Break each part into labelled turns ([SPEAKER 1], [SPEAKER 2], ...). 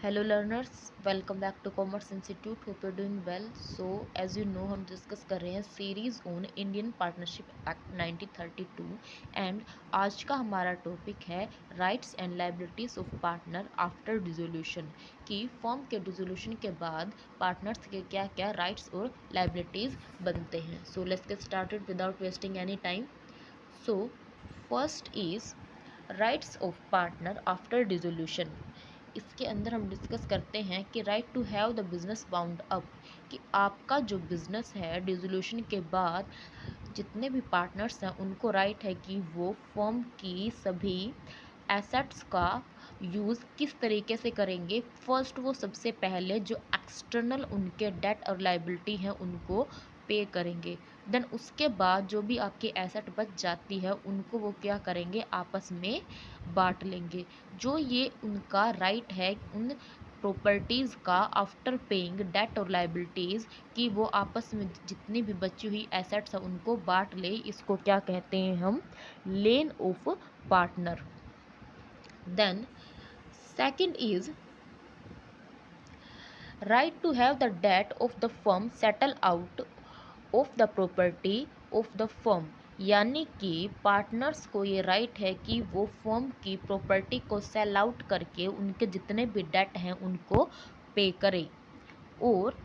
[SPEAKER 1] Hello learners, welcome back to commerce institute. Hope you doing well. So as you know, हम discuss कर रहे हैं series on Indian partnership act 1932 and आज का हमारा topic है rights and liabilities of partner after dissolution. कि firm के डिसोल्यूशन के बाद पार्टनर्स के क्या क्या राइट्स और लाइबिलिटीज़ बनते हैं। So let's get started without wasting any time. So first is rights of partner after dissolution. इसके अंदर हम डिस्कस करते हैं कि right to have the business bound up, कि आपका जो बिजनेस है डिसोल्यूशन के बाद जितने भी पार्टनर्स हैं उनको राइट है कि वो फर्म की सभी एसेट्स का यूज़ किस तरीके से करेंगे। फर्स्ट, वो सबसे पहले जो एक्सटर्नल उनके डेट और लाइबिलिटी हैं उनको पे करेंगे। देन उसके बाद जो भी आपकी एसेट बच जाती है उनको वो क्या करेंगे, आपस में बांट लेंगे। जो ये उनका राइट है उन प्रॉपर्टीज़ का आफ्टर पेइंग डेट और लाइबिलिटीज़, कि वो आपस में जितनी भी बची हुई एसेट्स हैं उनको बांट ले, इसको क्या कहते हैं हम, lane of partner. Then second is right to have the debt of the firm settle out of the property of the firm, यानी कि पार्टनर्स को ये राइट है कि वो फर्म की प्रॉपर्टी को सेल आउट करके उनके जितने भी डेट हैं उनको पे करें, और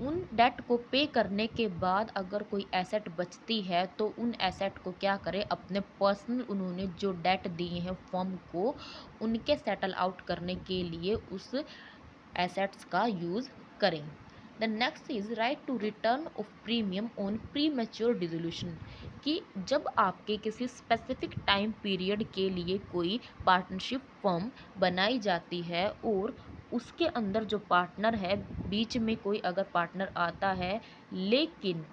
[SPEAKER 1] उन डेट को पे करने के बाद अगर कोई एसेट बचती है तो उन एसेट को क्या करें, अपने पर्सनल उन्होंने जो डेट दिए हैं फर्म को उनके सेटल आउट करने के लिए उस एसेट्स का यूज़ करें। The next is right to return of premium on premature dissolution, कि जब आपके किसी स्पेसिफिक टाइम पीरियड के लिए कोई पार्टनरशिप फर्म बनाई जाती है और उसके अंदर जो पार्टनर है, बीच में कोई अगर पार्टनर आता है लेकिन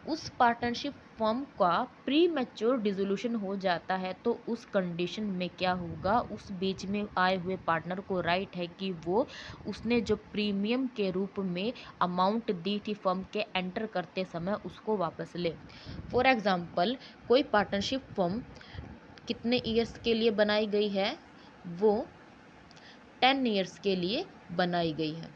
[SPEAKER 1] उस पार्टनरशिप फर्म का प्री मैच्योर डिसोल्यूशन हो जाता है, तो उस कंडीशन में क्या होगा, उस बीच में आए हुए पार्टनर को राइट है कि वो उसने जो प्रीमियम के रूप में अमाउंट दी थी फर्म के एंटर करते समय उसको वापस ले। फॉर एग्जांपल, कोई पार्टनरशिप फर्म कितने ईयर्स के लिए बनाई गई है, वो 10 ईयर्स के लिए बनाई गई है।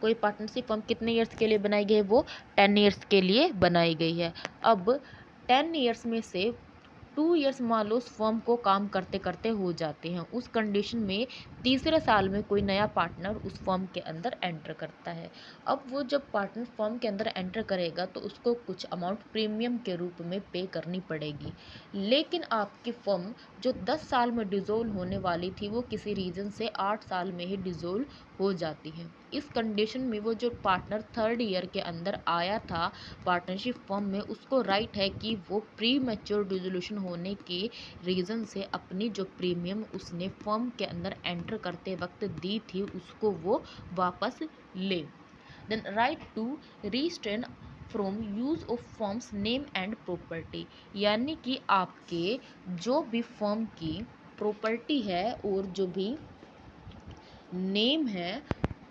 [SPEAKER 1] कोई पार्टनरशिप फर्म कितने ईयर्स के लिए बनाई गई है, वो 10 ईयर्स के लिए बनाई गई है। अब 10 ईयर्स में से 2 ईयर्स मान लो उस फर्म को काम करते करते हो जाते हैं, उस कंडीशन में तीसरे साल में कोई नया पार्टनर उस फर्म के अंदर एंटर करता है। अब वो जब पार्टनर फर्म के अंदर एंटर करेगा तो उसको कुछ अमाउंट प्रीमियम के रूप में पे करनी पड़ेगी, लेकिन आपकी फर्म जो 10 साल में डिसोल्व होने वाली थी वो किसी रीज़न से 8 साल में ही डिसोल्व हो जाती है। इस कंडीशन में वो जो पार्टनर थर्ड ईयर के अंदर आया था पार्टनरशिप फर्म में, उसको राइट है कि वो प्री मैच्योर डिसोल्यूशन होने के रीज़न से अपनी जो प्रीमियम उसने फर्म के अंदर एंटर करते वक्त दी थी उसको वो वापस ले। Then right to restrain from use of firm's name and property, यानी कि आपके जो भी फर्म की प्रॉपर्टी है और जो भी नेम है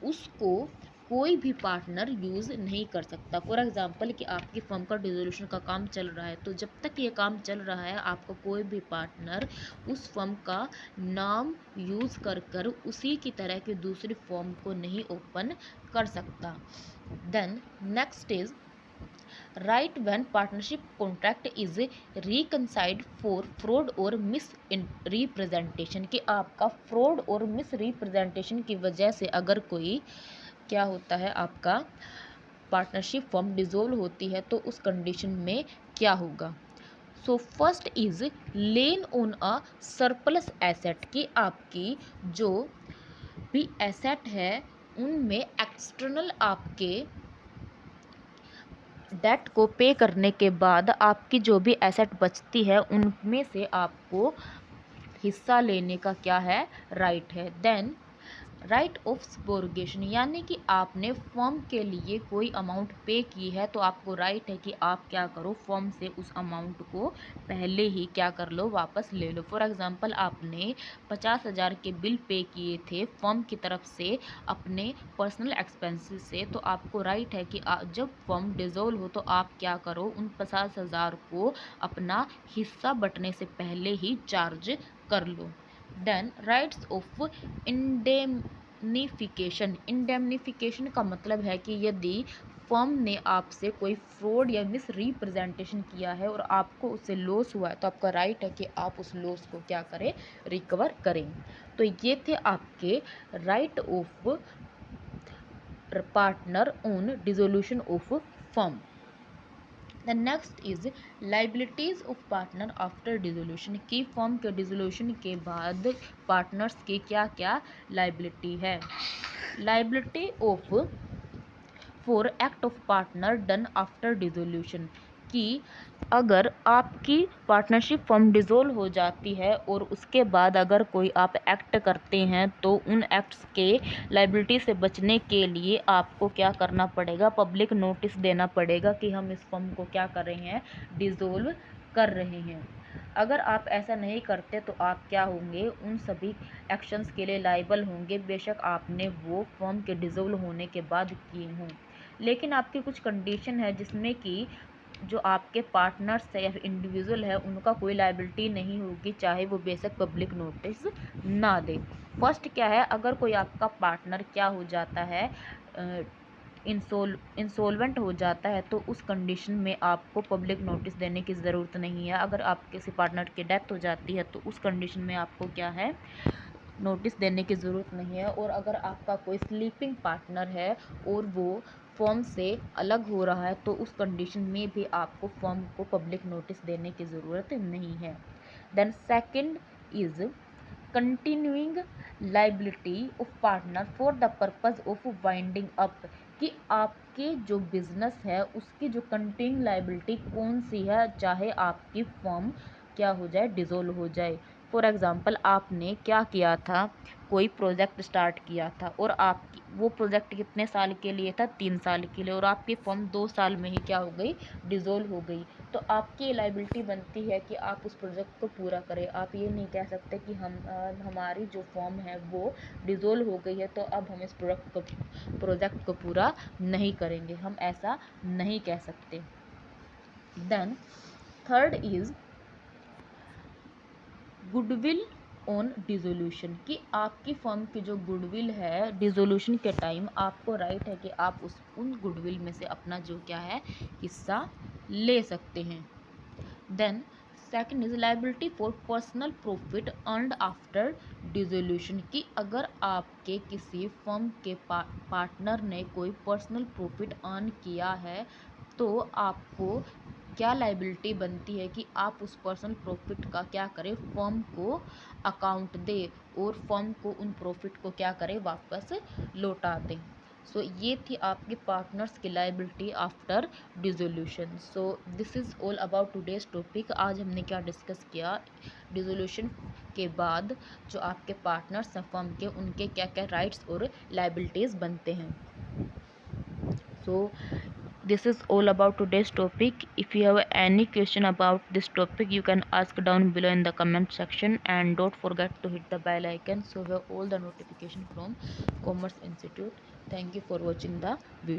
[SPEAKER 1] उसको कोई भी पार्टनर यूज़ नहीं कर सकता। फॉर एग्जांपल कि आपकी फर्म का डिसोल्यूशन का काम चल रहा है, तो जब तक ये काम चल रहा है आपको कोई भी पार्टनर उस फर्म का नाम यूज़ कर कर उसी की तरह की दूसरी फर्म को नहीं ओपन कर सकता। Then next is right when partnership contract is rescinded for fraud और मिस रिप्रेजेंटेशन, कि आपका फ्रॉड और मिस रिप्रेजेंटेशन की वजह से अगर कोई क्या होता है, आपका पार्टनरशिप फर्म डिसॉल्व होती है तो उस कंडीशन में क्या होगा। So first is lane on a surplus asset, कि आपकी जो भी एसेट है उनमें एक्सटर्नल आपके डेट को पे करने के बाद आपकी जो भी एसेट बचती है उनमें से आपको हिस्सा लेने का क्या है, राइट है। देन राइट ऑफ सब्रोगेशन, यानी कि आपने फर्म के लिए कोई अमाउंट पे की है तो आपको राइट है कि आप क्या करो, फर्म से उस अमाउंट को पहले ही क्या कर लो, वापस ले लो। फॉर एग्जांपल, आपने 50,000 के बिल पे किए थे फर्म की तरफ से अपने पर्सनल एक्सपेंसेस से, तो आपको राइट है कि जब फर्म डिसॉल्व हो तो आप क्या करो, उन 50,000 को अपना हिस्सा बंटने से पहले ही चार्ज कर लो। देन राइट्स ऑफ इंडेमनिफिकेशन का मतलब है कि यदि फर्म ने आपसे कोई फ्रॉड या मिस रिप्रेजेंटेशन किया है और आपको उससे लॉस हुआ है तो आपका राइट है कि आप उस लॉस को क्या करें, रिकवर करें। तो ये थे आपके right of partner on dissolution of firm. The next is liabilities of partner after dissolution, की फर्म के डिसोल्यूशन के बाद पार्टनर्स की क्या क्या लाइबिलिटी है। Liability of for act of partner done after dissolution, कि अगर आपकी पार्टनरशिप फर्म डिसोल्व हो जाती है और उसके बाद अगर कोई आप एक्ट करते हैं तो उन एक्ट्स के लाइबिलिटी से बचने के लिए आपको क्या करना पड़ेगा, पब्लिक नोटिस देना पड़ेगा कि हम इस फर्म को क्या कर रहे हैं, डिसोल्व कर रहे हैं। अगर आप ऐसा नहीं करते तो आप क्या होंगे, उन सभी एक्शंस के लिए लाइबल होंगे, बेशक आपने वो फर्म के डिसोल्व होने के बाद किए हों। लेकिन आपकी कुछ कंडीशन है जिसमें कि जो आपके पार्टनर्स है या फिर इंडिविजुअल है उनका कोई लाइबिलिटी नहीं होगी, चाहे वो बेशक पब्लिक नोटिस ना दे। फर्स्ट क्या है, अगर कोई आपका पार्टनर क्या हो जाता है, इंसॉल्वेंट हो जाता है, तो उस कंडीशन में आपको पब्लिक नोटिस देने की ज़रूरत नहीं है। अगर आप किसी पार्टनर की डेथ हो जाती है तो उस कंडीशन में आपको क्या है, नोटिस देने की ज़रूरत नहीं है। और अगर आपका कोई स्लीपिंग पार्टनर है और वो फर्म से अलग हो रहा है तो उस कंडीशन में भी आपको फर्म को पब्लिक नोटिस देने की ज़रूरत नहीं है। Then second is continuing liability of partner for the purpose of winding up, कि आपके जो बिजनेस है उसकी जो कंटिन्यूइंग लाइबिलिटी कौन सी है, चाहे आपकी फर्म क्या हो जाए, डिसॉल्व हो जाए। फॉर एग्ज़ाम्पल आपने क्या किया था, कोई प्रोजेक्ट स्टार्ट किया था और आप वो प्रोजेक्ट कितने साल के लिए था, 3 साल के लिए, और आपकी फर्म 2 साल में ही क्या हो गई, डिसॉल्व हो गई। तो आपकी लाइबिलिटी बनती है कि आप उस प्रोजेक्ट को पूरा करें। आप ये नहीं कह सकते कि हमारी जो फर्म है वो डिसॉल्व हो गई है तो अब हम इस प्रोजेक्ट को पूरा नहीं करेंगे, हम ऐसा नहीं कह सकते। Then third is goodwill on dissolution, कि आपकी फर्म की जो गुडविल है डिसोल्यूशन के टाइम आपको राइट है कि आप उन गुडविल में से अपना जो क्या है, हिस्सा ले सकते हैं। Then second is liability for personal profit earned after dissolution, कि अगर आपके किसी फर्म के पार्टनर ने कोई पर्सनल प्रॉफिट अर्न किया है तो आपको क्या लाइबिलिटी बनती है कि आप उस पर्सनल प्रॉफिट का क्या करें, फर्म को अकाउंट दे और फर्म को उन प्रॉफिट को क्या करें, वापस लौटा दें। सो ये थी आपकी पार्टनर्स की liability after dissolution. So this is all about today's topic. आज हमने क्या डिस्कस किया, डिसोल्यूशन के बाद जो आपके पार्टनर्स हैं फर्म के, उनके क्या क्या राइट्स और लाइबिलिटीज़ बनते हैं। सो this is all about today's topic. If you have any question about this topic you can ask down below in the comment section, and don't forget to hit the bell icon so you have all the notification from Commerce Institute. Thank you for watching the video.